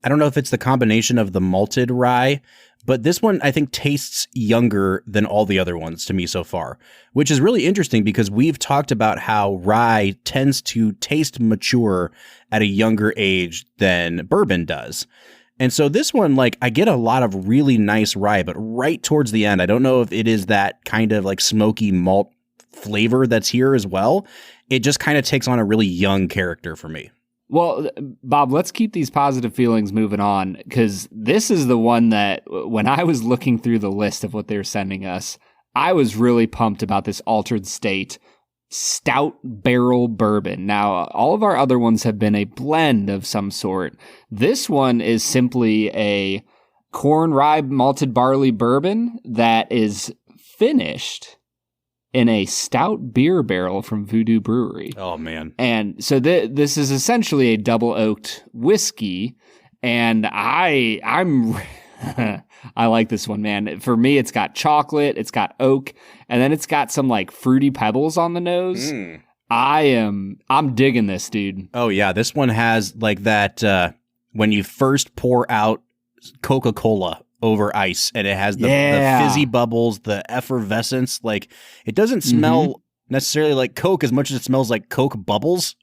don't know if it's the combination of the malted rye, but this one I think tastes younger than all the other ones to me so far, which is really interesting because we've talked about how rye tends to taste mature at a younger age than bourbon does. And so this one, like, I get a lot of really nice rye, but right towards the end, I don't know if it is that kind of like smoky malt flavor that's here as well. It just kind of takes on a really young character for me. Well, Bob, let's keep these positive feelings moving on, because this is the one that when I was looking through the list of what they were sending us, I was really pumped about this Altered State stout barrel bourbon. Now, all of our other ones have been a blend of some sort. This one is simply a corn rye malted barley bourbon that is finished in a stout beer barrel from Voodoo Brewery. Oh, man. And so this is essentially a double oaked whiskey. And I'm I like this one, man. For me, it's got chocolate, it's got oak, and then it's got some like fruity pebbles on the nose. I'm digging this, dude. Oh yeah, this one has like that when you first pour out Coca-Cola over ice, and it has the fizzy bubbles, the effervescence. Like, it doesn't smell necessarily like Coke as much as it smells like Coke bubbles.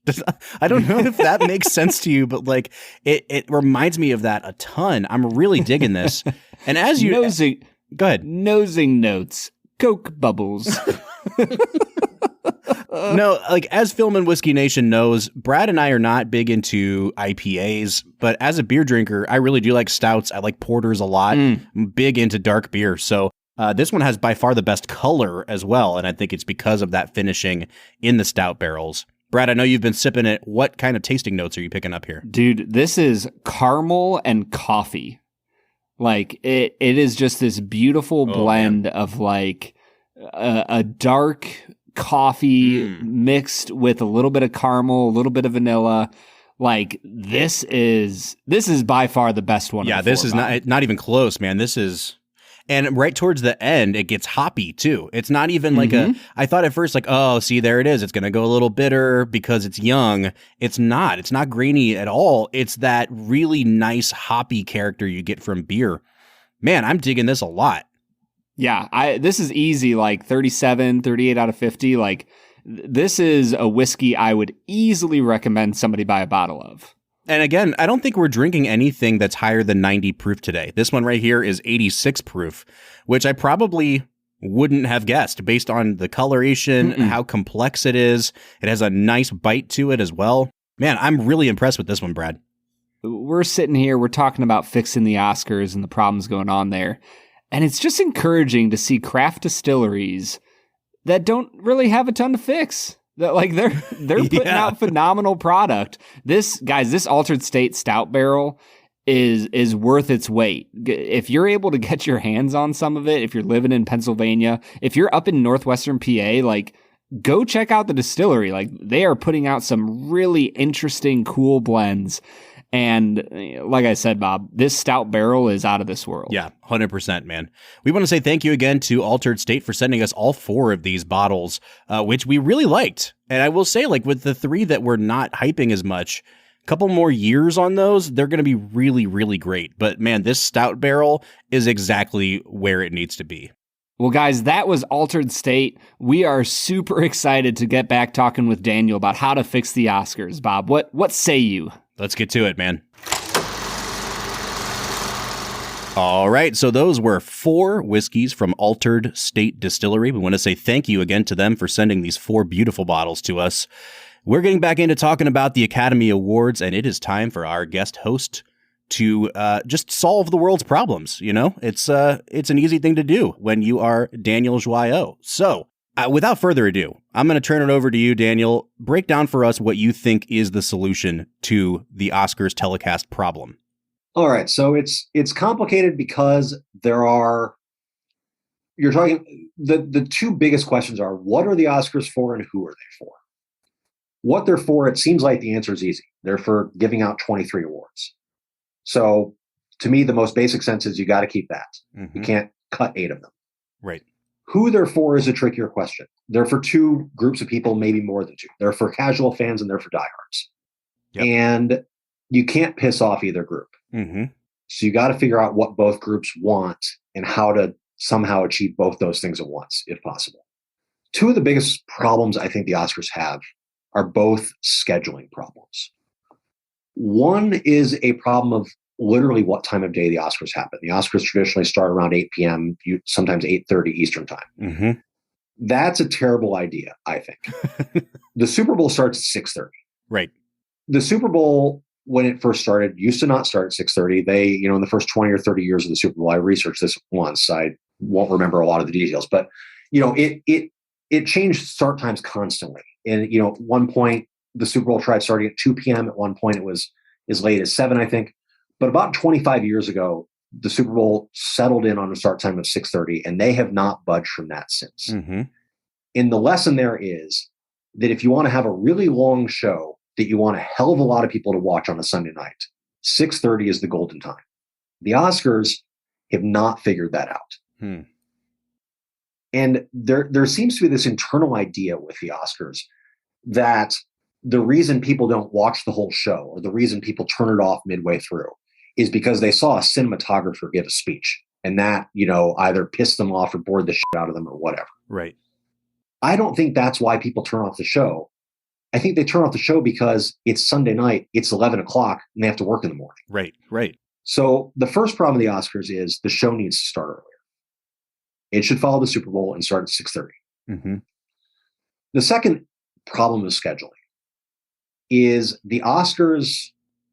I don't know if that makes sense to you, but like it reminds me of that a ton. I'm really digging this. And as you go ahead. Nosing notes, Coke bubbles. No, like as Film and Whiskey Nation knows, Brad and I are not big into IPAs, but as a beer drinker, I really do like stouts. I like porters a lot. I'm big into dark beer. So this one has by far the best color as well, and I think it's because of that finishing in the stout barrels. Brad, I know you've been sipping it. What kind of tasting notes are you picking up here? Dude, this is caramel and coffee. Like, it is just this beautiful blend of like a dark coffee mixed with a little bit of caramel, a little bit of vanilla. Like, this is by far the best one. Yeah, this is not even close, man. This is... And right towards the end, it gets hoppy too. It's not even like I thought at first, like, oh, see, there it is. It's going to go a little bitter because it's young. It's not. It's not grainy at all. It's that really nice hoppy character you get from beer. Man, I'm digging this a lot. Yeah, this is easy, like 37, 38 out of 50. Like, this is a whiskey I would easily recommend somebody buy a bottle of. And again, I don't think we're drinking anything that's higher than 90 proof today. This one right here is 86 proof, which I probably wouldn't have guessed based on the coloration, how complex it is. It has a nice bite to it as well. Man, I'm really impressed with this one, Brad. We're sitting here, we're talking about fixing the Oscars and the problems going on there. And it's just encouraging to see craft distilleries that don't really have a ton to fix. Like, they're putting out phenomenal product. This Altered State Stout Barrel is worth its weight. If you're able to get your hands on some of it, if you're living in Pennsylvania, if you're up in northwestern PA, like, go check out the distillery. Like, they are putting out some really interesting, cool blends. And like I said, Bob, this stout barrel is out of this world. Yeah, 100%, man. We want to say thank you again to Altered State for sending us all 4 of these bottles, which we really liked. And I will say, like, with the 3 that we're not hyping as much, a couple more years on those, they're going to be really, really great. But man, this stout barrel is exactly where it needs to be. Well, guys, that was Altered State. We are super excited to get back talking with Daniel about how to fix the Oscars. Bob, what say you? Let's get to it, man. All right, so those were 4 whiskeys from Altered State Distillery. We want to say thank you again to them for sending these 4 beautiful bottles to us. We're getting back into talking about the Academy Awards, and it is time for our guest host, to just solve the world's problems. You know, it's an easy thing to do when you are Daniel Joyaux. So without further ado, I'm going to turn it over to you, Daniel. Break down for us what you think is the solution to the Oscars telecast problem. All right. So it's complicated because you're talking, the two biggest questions are, what are the Oscars for and who are they for? What they're for, it seems like the answer is easy. They're for giving out 23 awards. So to me, the most basic sense is you got to keep that. Mm-hmm. You can't cut 8 of them. Right. Who they're for is a trickier question. They're for 2 groups of people, maybe more than 2. They're for casual fans and they're for diehards. Yep. And you can't piss off either group. Mm-hmm. So you got to figure out what both groups want and how to somehow achieve both those things at once, if possible. 2 of the biggest problems I think the Oscars have are both scheduling problems. One is a problem of literally what time of day the Oscars happen. The Oscars traditionally start around 8 p.m., sometimes 8:30 Eastern time. Mm-hmm. That's a terrible idea, I think. The Super Bowl starts at 6:30. Right. The Super Bowl, when it first started, used to not start at 6:30. They, in the first 20 or 30 years of the Super Bowl, I researched this once. I won't remember a lot of the details, but it changed start times constantly. And at one point, the Super Bowl tried starting at 2 p.m. At one point, it was as late as 7, I think. But about 25 years ago, the Super Bowl settled in on a start time of 6:30, and they have not budged from that since. Mm-hmm. And the lesson there is that if you want to have a really long show that you want a hell of a lot of people to watch on a Sunday night, 6:30 is the golden time. The Oscars have not figured that out. And there seems to be this internal idea with the Oscars that the reason people don't watch the whole show, or the reason people turn it off midway through, is because they saw a cinematographer give a speech, and that, either pissed them off or bored the shit out of them or whatever. Right. I don't think that's why people turn off the show. I think they turn off the show because it's Sunday night, it's 11 o'clock, and they have to work in the morning. Right, right. So the first problem of the Oscars is the show needs to start earlier. It should follow the Super Bowl and start at 6:30. Mm-hmm. The second problem of scheduling is the Oscars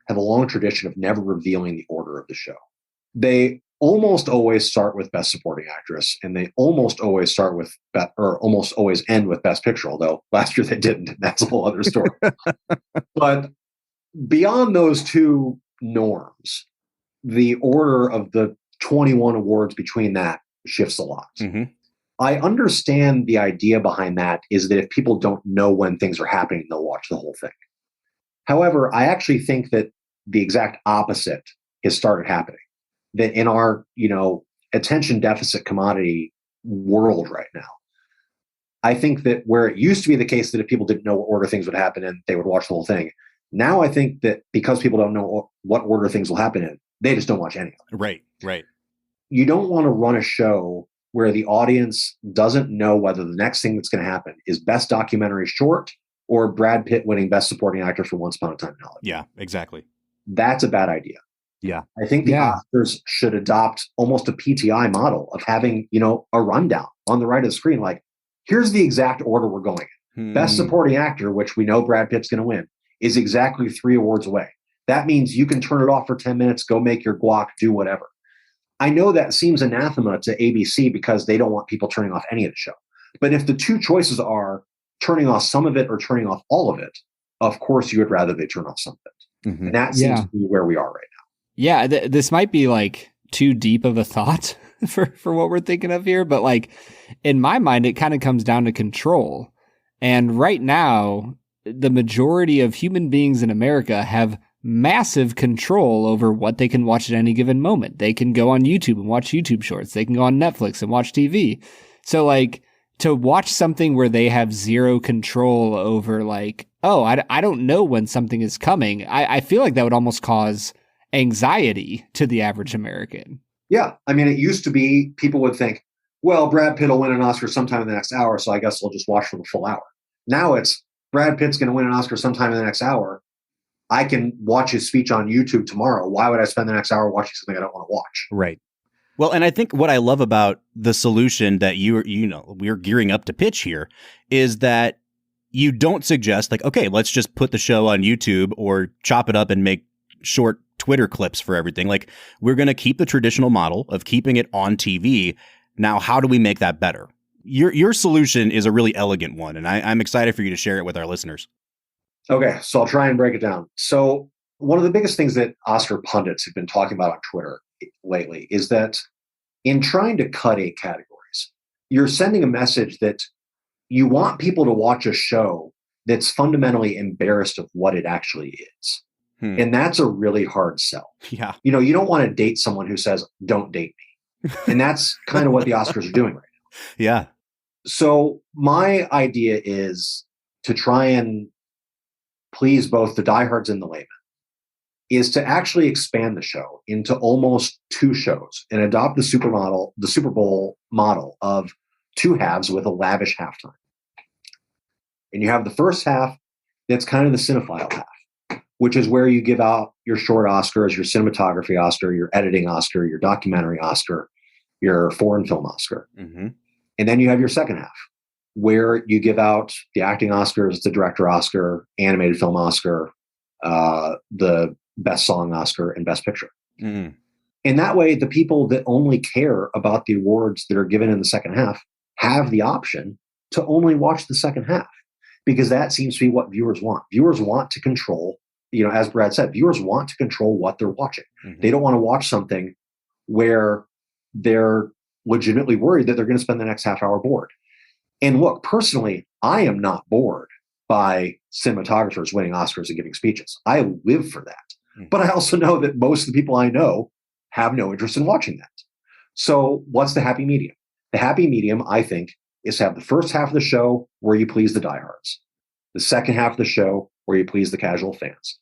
have a long tradition of never revealing the order of the show. They almost always start with Best Supporting Actress, and they almost always start with, or almost always end with Best Picture, although last year they didn't. That's a whole other story. But beyond those 2 norms, the order of the 21 awards between that shifts a lot. Mm-hmm. I understand the idea behind that is that if people don't know when things are happening, they'll watch the whole thing. However, I actually think that the exact opposite has started happening. That in our, attention deficit commodity world right now, I think that where it used to be the case that if people didn't know what order things would happen in, they would watch the whole thing. Now I think that because people don't know what order things will happen in, they just don't watch any of it. Right, right. You don't want to run a show where the audience doesn't know whether the next thing that's going to happen is Best Documentary Short or Brad Pitt winning Best Supporting Actor for Once Upon a Time in Hollywood. Yeah, exactly. That's a bad idea. Yeah. I think the Oscars should adopt almost a PTI model of having, a rundown on the right of the screen. Like, here's the exact order we're going in. Best Supporting Actor, which we know Brad Pitt's going to win, is exactly 3 awards away. That means you can turn it off for 10 minutes, go make your guac, do whatever. I know that seems anathema to ABC because they don't want people turning off any of the show. But if the 2 choices are turning off some of it or turning off all of it, of course you would rather they turn off some of it. Mm-hmm. And that seems to be where we are right now. Yeah, this might be like too deep of a thought for what we're thinking of here, but like in my mind, it kind of comes down to control. And right now, the majority of human beings in America have massive control over what they can watch at any given moment. They can go on YouTube and watch YouTube shorts. They can go on Netflix and watch TV. So like to watch something where they have zero control over like, oh, I don't know when something is coming. I feel like that would almost cause anxiety to the average American. Yeah. I mean, it used to be people would think, well, Brad Pitt will win an Oscar sometime in the next hour, so I guess I'll just watch for the full hour. Now it's Brad Pitt's going to win an Oscar sometime in the next hour. I can watch his speech on YouTube tomorrow. Why would I spend the next hour watching something I don't want to watch? Right. Well, and I think what I love about the solution that we're gearing up to pitch here is that you don't suggest like, okay, let's just put the show on YouTube or chop it up and make short Twitter clips for everything. Like, we're going to keep the traditional model of keeping it on TV. Now, how do we make that better? Your solution is a really elegant one, and I'm excited for you to share it with our listeners. Okay, so I'll try and break it down. So one of the biggest things that Oscar pundits have been talking about on Twitter lately is that in trying to cut 8 categories, you're sending a message that you want people to watch a show that's fundamentally embarrassed of what it actually is. And that's a really hard sell. Yeah. You don't want to date someone who says, don't date me. And that's kind of what the Oscars are doing right now. Yeah. So my idea is to try and please both the diehards and the layman, is to actually expand the show into almost 2 shows and adopt the Super Bowl model of 2 halves with a lavish halftime. And you have the first half that's kind of the cinephile half, which is where you give out your short Oscars, your cinematography Oscar, your editing Oscar, your documentary Oscar, your foreign film Oscar. Mm-hmm. And then you have your second half, where you give out the acting Oscars, the director Oscar, animated film Oscar, the best song Oscar, and best picture. Mm-hmm. And that way, the people that only care about the awards that are given in the second half have the option to only watch the second half, because that seems to be what viewers want. Viewers want to control, as Brad said, viewers want to control what they're watching. Mm-hmm. They don't want to watch something where they're legitimately worried that they're going to spend the next half hour bored. And look, personally, I am not bored by cinematographers winning Oscars and giving speeches. I live for that. Mm-hmm. But I also know that most of the people I know have no interest in watching that. So what's the happy medium? The happy medium, I think, is to have the first half of the show where you please the diehards, the second half of the show where you please the casual fans,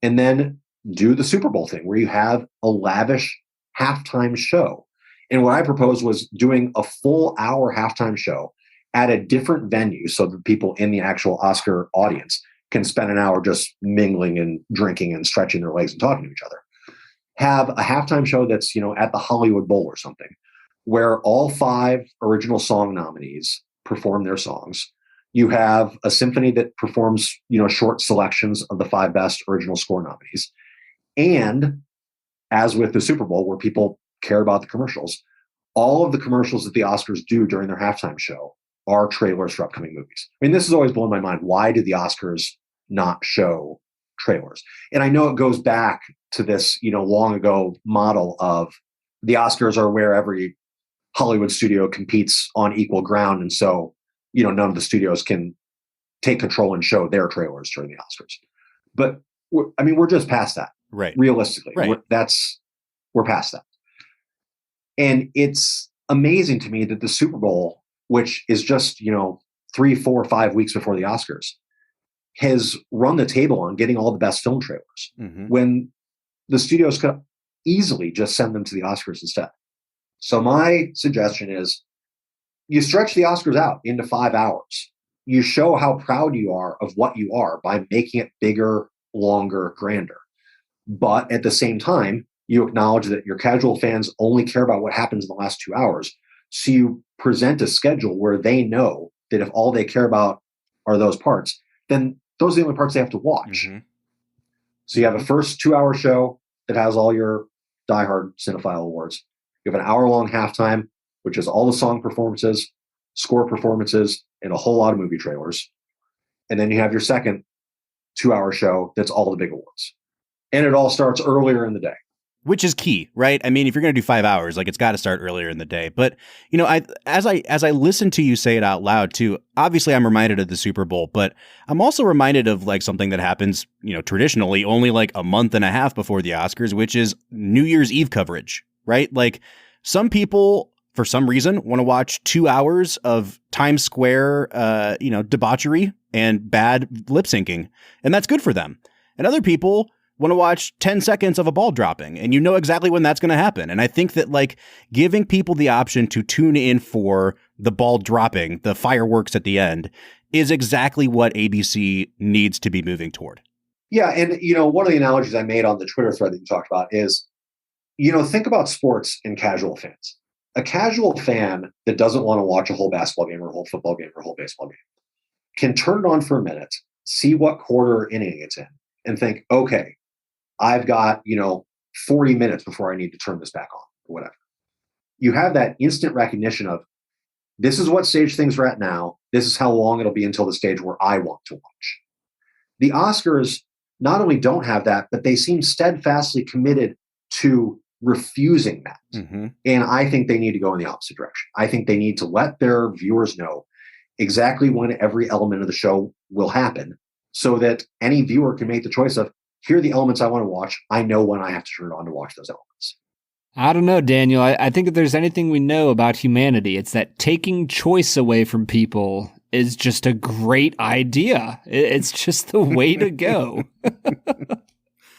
and then do the Super Bowl thing where you have a lavish halftime show. And what I proposed was doing a full hour halftime show at a different venue so that people in the actual Oscar audience can spend an hour just mingling and drinking and stretching their legs and talking to each other. Have a halftime show that's, at the Hollywood Bowl or something, where all 5 original song nominees perform their songs. You have a symphony that performs, short selections of the 5 best original score nominees. And as with the Super Bowl, where people care about the commercials, all of the commercials that the Oscars do during their halftime show are trailers for upcoming movies. I mean, this has always blown my mind. Why do the Oscars not show trailers? And I know it goes back to this, long ago model of the Oscars are where every Hollywood studio competes on equal ground. And so, none of the studios can take control and show their trailers during the Oscars. But we're just past that. Right. Realistically, right. We're past that. And it's amazing to me that the Super Bowl, which is just, 3, 4, 5 weeks before the Oscars, has run the table on getting all the best film trailers, mm-hmm. when the studios could easily just send them to the Oscars instead. So my suggestion is you stretch the Oscars out into 5 hours. You show how proud you are of what you are by making it bigger, longer, grander. But at the same time, you acknowledge that your casual fans only care about what happens in the last 2 hours. So you present a schedule where they know that if all they care about are those parts, then those are the only parts they have to watch. Mm-hmm. So you have a first 2-hour show that has all your diehard cinephile awards. You have an hour-long halftime, which is all the song performances, score performances, and a whole lot of movie trailers. And then you have your second 2-hour show that's all the big awards. And it all starts earlier in the day. Which is key, right? I mean, if you're going to do 5 hours, it's got to start earlier in the day. But, as I listen to you say it out loud too, obviously I'm reminded of the Super Bowl, but I'm also reminded of something that happens, traditionally only a month and a half before the Oscars, which is New Year's Eve coverage, right? Some people, for some reason, want to watch 2 hours of Times Square, debauchery and bad lip syncing, and that's good for them. And other people want to watch 10 seconds of a ball dropping, and exactly when that's going to happen. And I think that giving people the option to tune in for the ball dropping, the fireworks at the end, is exactly what ABC needs to be moving toward. Yeah. And, one of the analogies I made on the Twitter thread that you talked about is, think about sports and casual fans. A casual fan that doesn't want to watch a whole basketball game or a whole football game or a whole baseball game can turn it on for a minute, see what quarter inning it's in, and think, okay, I've got, 40 minutes before I need to turn this back on or whatever. You have that instant recognition of, this is what stage things are at now. This is how long it'll be until the stage where I want to watch. The Oscars not only don't have that, but they seem steadfastly committed to refusing that. Mm-hmm. And I think they need to go in the opposite direction. I think they need to let their viewers know exactly when every element of the show will happen so that any viewer can make the choice of, here are the elements I want to watch. I know when I have to turn it on to watch those elements. I don't know, Daniel. I think if there's anything we know about humanity, it's that taking choice away from people is just a great idea. It's just the way to go.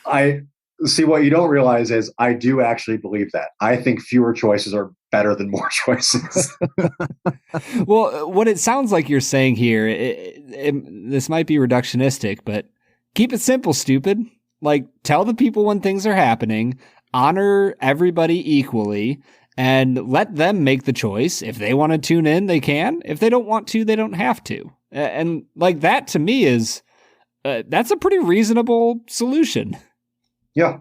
I see, what you don't realize is I do actually believe that. I think fewer choices are better than more choices. Well, what it sounds like you're saying here, this might be reductionistic, but keep it simple, stupid. Like, tell the people when things are happening, honor everybody equally, and let them make the choice. If they want to tune in, they can. If they don't want to, they don't have to. And like that to me is, that's a pretty reasonable solution. Yeah.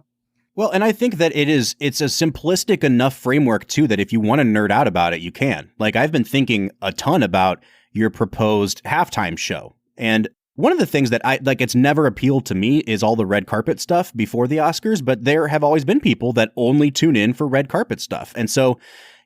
Well, and I think that it's a simplistic enough framework too, that if you want to nerd out about it, you can. Like, I've been thinking a ton about your proposed halftime show. And one of the things that it's never appealed to me is all the red carpet stuff before the Oscars, but there have always been people that only tune in for red carpet stuff. And so,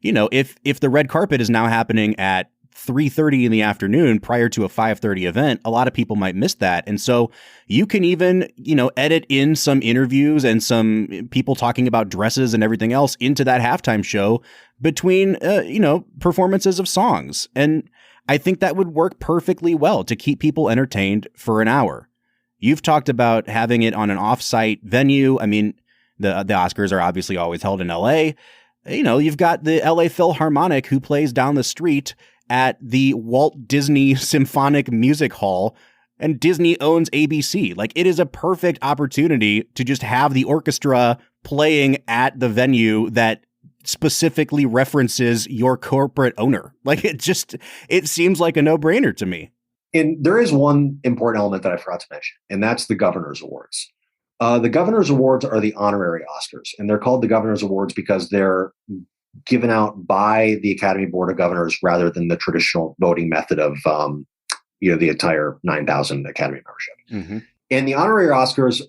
if the red carpet is now happening at 3:30 in the afternoon prior to a 5:30 event, a lot of people might miss that. And so you can even, edit in some interviews and some people talking about dresses and everything else into that halftime show between, performances of songs. And I think that would work perfectly well to keep people entertained for an hour. You've talked about having it on an off-site venue. I mean, the Oscars are obviously always held in LA. You've got the LA Philharmonic, who plays down the street at the Walt Disney Symphonic Music Hall, and Disney owns ABC. Like, it is a perfect opportunity to just have the orchestra playing at the venue that specifically references your corporate owner. Like, it seems like a no-brainer to me. And there is one important element that I forgot to mention, and that's the Governor's Awards. The Governor's Awards are the honorary Oscars, and they're called the Governor's Awards because they're given out by the Academy Board of Governors rather than the traditional voting method of, the entire 9,000 Academy membership. Mm-hmm. And the honorary Oscars,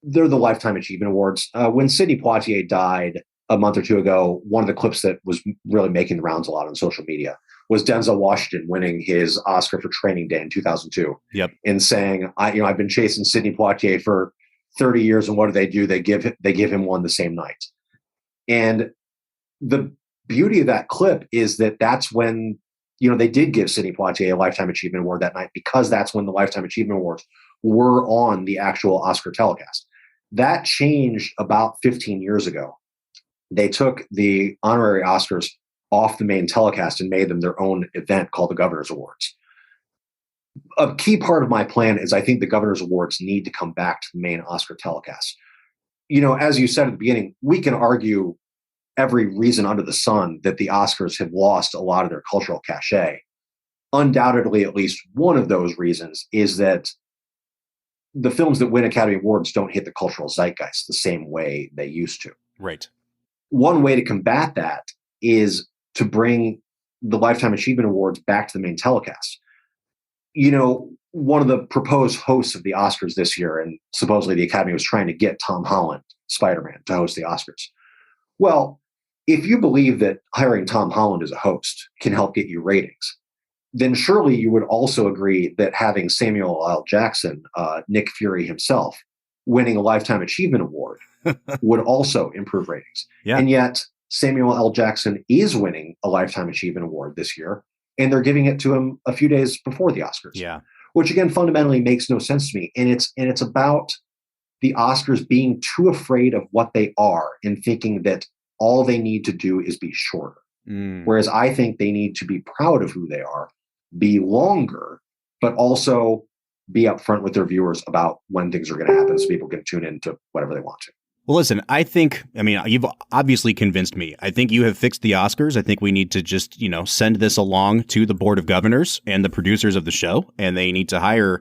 they're the Lifetime Achievement Awards. When Sidney Poitier died a month or two ago, one of the clips that was really making the rounds a lot on social media was Denzel Washington winning his Oscar for Training Day in 2002. Yep. And saying, I've been chasing Sidney Poitier for 30 years, and what do? They give him one the same night. And the beauty of that clip is that that's when, they did give Sidney Poitier a Lifetime Achievement Award that night, because that's when the Lifetime Achievement Awards were on the actual Oscar telecast. That changed about 15 years ago. They took the honorary Oscars off the main telecast and made them their own event called the Governor's Awards. A key part of my plan is I think the Governor's Awards need to come back to the main Oscar telecast. As you said at the beginning, we can argue every reason under the sun that the Oscars have lost a lot of their cultural cachet. Undoubtedly, at least one of those reasons is that the films that win Academy Awards don't hit the cultural zeitgeist the same way they used to. Right. One way to combat that is to bring the Lifetime Achievement Awards back to the main telecast. One of the proposed hosts of the Oscars this year, and supposedly the Academy was trying to get Tom Holland, Spider-Man, to host the Oscars. Well, if you believe that hiring Tom Holland as a host can help get you ratings, then surely you would also agree that having Samuel L. Jackson, Nick Fury himself, winning a Lifetime Achievement Award would also improve ratings. Yeah. And yet Samuel L. Jackson is winning a Lifetime Achievement Award this year, and they're giving it to him a few days before the Oscars. Yeah. Which again fundamentally makes no sense to me. And it's about the Oscars being too afraid of what they are and thinking that all they need to do is be shorter. Whereas I think they need to be proud of who they are, be longer, but also be upfront with their viewers about when things are going to happen so people can tune into whatever they want to. Well, listen, you've obviously convinced me. I think you have fixed the Oscars. I think we need to just, send this along to the Board of Governors and the producers of the show. And they need to hire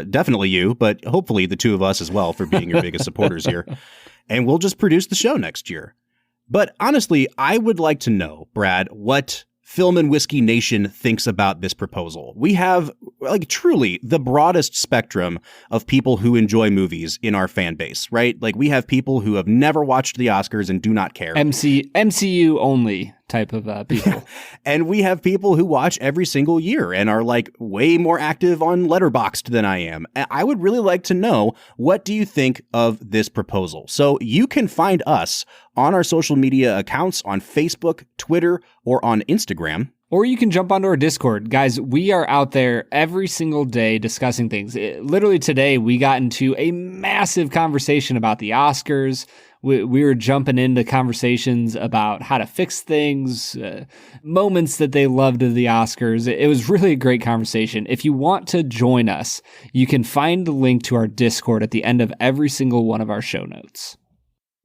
definitely you, but hopefully the two of us as well for being your biggest supporters here. And we'll just produce the show next year. But honestly, I would like to know, Brad, what Film and Whiskey Nation thinks about this proposal. We have truly the broadest spectrum of people who enjoy movies in our fan base, right? Like we have people who have never watched the Oscars and do not care. MCU only type of people. And we have people who watch every single year and are way more active on Letterboxd than I am. I would really like to know, what do you think of this proposal? So you can find us on our social media accounts on Facebook, Twitter, or on Instagram. Or you can jump onto our Discord. Guys, we are out there every single day discussing things. Literally today, we got into a massive conversation about the Oscars. We were jumping into conversations about how to fix things, moments that they loved of the Oscars. It was really a great conversation. If you want to join us, you can find the link to our Discord at the end of every single one of our show notes.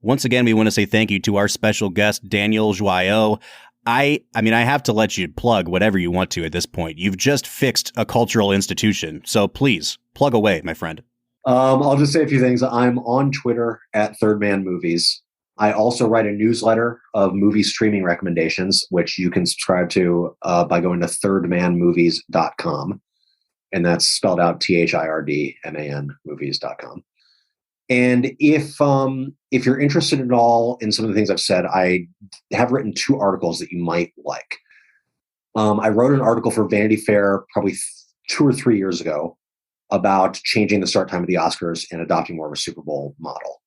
Once again, we want to say thank you to our special guest, Daniel Joyaux. I have to let you plug whatever you want to at this point. You've just fixed a cultural institution. So please, plug away, my friend. I'll just say a few things. I'm on Twitter at Third Man Movies. I also write a newsletter of movie streaming recommendations, which you can subscribe to by going to thirdmanmovies.com. And that's spelled out THIRDMAN movies.com. And if you're interested at all in some of the things I've said, I have written 2 articles that you might like. I wrote an article for Vanity Fair probably 2 or 3 years ago about changing the start time of the Oscars and adopting more of a Super Bowl model.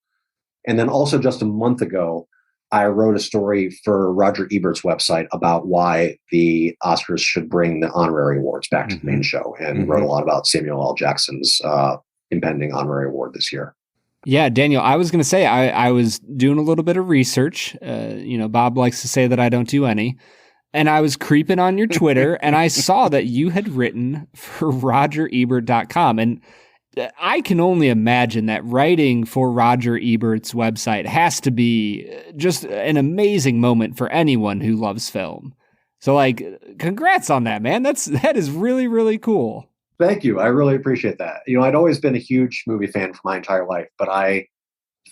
And then also just a month ago, I wrote a story for Roger Ebert's website about why the Oscars should bring the honorary awards back to the main show, and wrote a lot about Samuel L. Jackson's impending honorary award this year. Yeah, Daniel, I was going to say, I was doing a little bit of research. Bob likes to say that I don't do any. And I was creeping on your Twitter and I saw that you had written for RogerEbert.com. And I can only imagine that writing for Roger Ebert's website has to be just an amazing moment for anyone who loves film. So congrats on that, man. That is really, really cool. Thank you. I really appreciate that. I'd always been a huge movie fan for my entire life, but I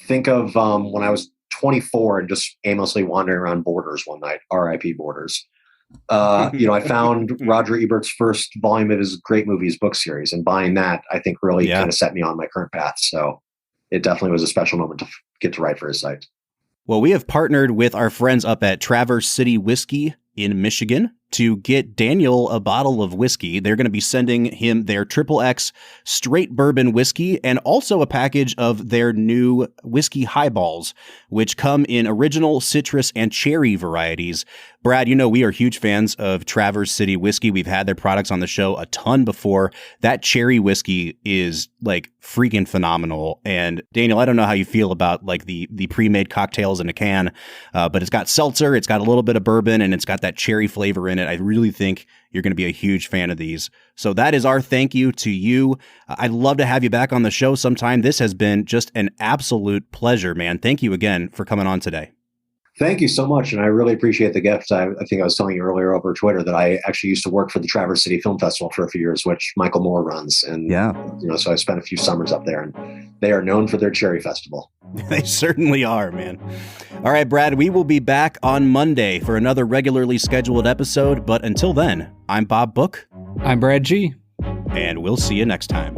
think of when I was 24 and just aimlessly wandering around Borders one night, RIP Borders. I found Roger Ebert's first volume of his Great Movies book series, and buying that, I think, really kind of set me on my current path. So it definitely was a special moment to get to write for his site. Well, we have partnered with our friends up at Traverse City Whiskey in Michigan to get Daniel a bottle of whiskey. They're going to be sending him their XXX straight bourbon whiskey and also a package of their new whiskey highballs, which come in original, citrus, and cherry varieties. Brad, we are huge fans of Traverse City Whiskey. We've had their products on the show a ton before. That cherry whiskey is freaking phenomenal. And Daniel, I don't know how you feel about the pre-made cocktails in a can, but it's got seltzer, it's got a little bit of bourbon, and it's got that cherry flavor in it. I really think you're going to be a huge fan of these. So that is our thank you to you. I'd love to have you back on the show sometime. This has been just an absolute pleasure, man. Thank you again for coming on today. Thank you so much. And I really appreciate the gift. I think I was telling you earlier over Twitter that I actually used to work for the Traverse City Film Festival for a few years, which Michael Moore runs. And, so I spent a few summers up there, and they are known for their cherry festival. They certainly are, man. All right, Brad, we will be back on Monday for another regularly scheduled episode. But until then, I'm Bob Book. I'm Brad G. And we'll see you next time.